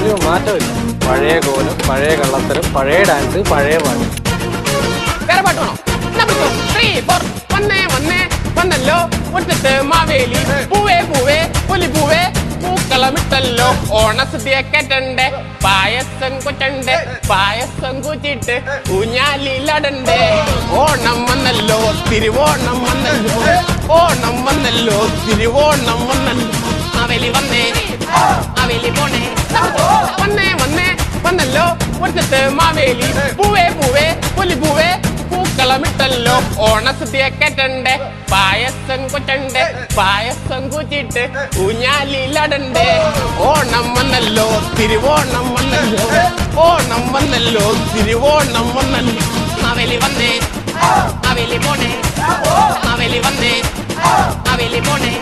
ഒരു മാറ്റമില്ല. പഴയ കോലം, പഴയ കള്ളത്തരം, പഴയ ഡാൻസ്, പഴയ പാട്ട്. വേറെ പാട്ട് വേണോ? വന്നല്ലോ മുറ്റത്ത് മാവേലി, പൂവേ പൂവേ പുലിപ്പൂവേ പൂക്കളമിട്ടല്ലോ, ഓണസദ്യ കേട്ടണ്ടേ, പായസം കുറ്റണ്ടേ, പായസം കുച്ചിട്ട് ഊഞ്ഞാലിലടണ്ടേ. ഓണം വന്നല്ലോ തിരുവോണം വന്നല്ലോ, ഓണം വന്നല്ലോ തിരുവോണം വന്നല്ലോ. മാവേലി വന്നേ മാവേലി പോണേ, വന്നല്ലോ മുറ്റത്ത് മാവേലി, പൂവേ പൂവേ പുലിപ്പൂവേ പൂക്കളമിട്ടല്ലോ, ഓണസദ്യ കേട്ടണ്ടേ, പായസം കുറ്റണ്ടേ, പായസം കുച്ചിട്ട് ഊഞ്ഞാലിലടണ്ടേ. ഓണം വന്നല്ലോ തിരുവോണം വന്നല്ലോ, ഓണം വന്നല്ലോ തിരുവോണം വന്നല്ലോ. മാവേലി വന്നേ മാവേലി പോണേ, മാവേലി വന്നേ മാവേലി പോണേ.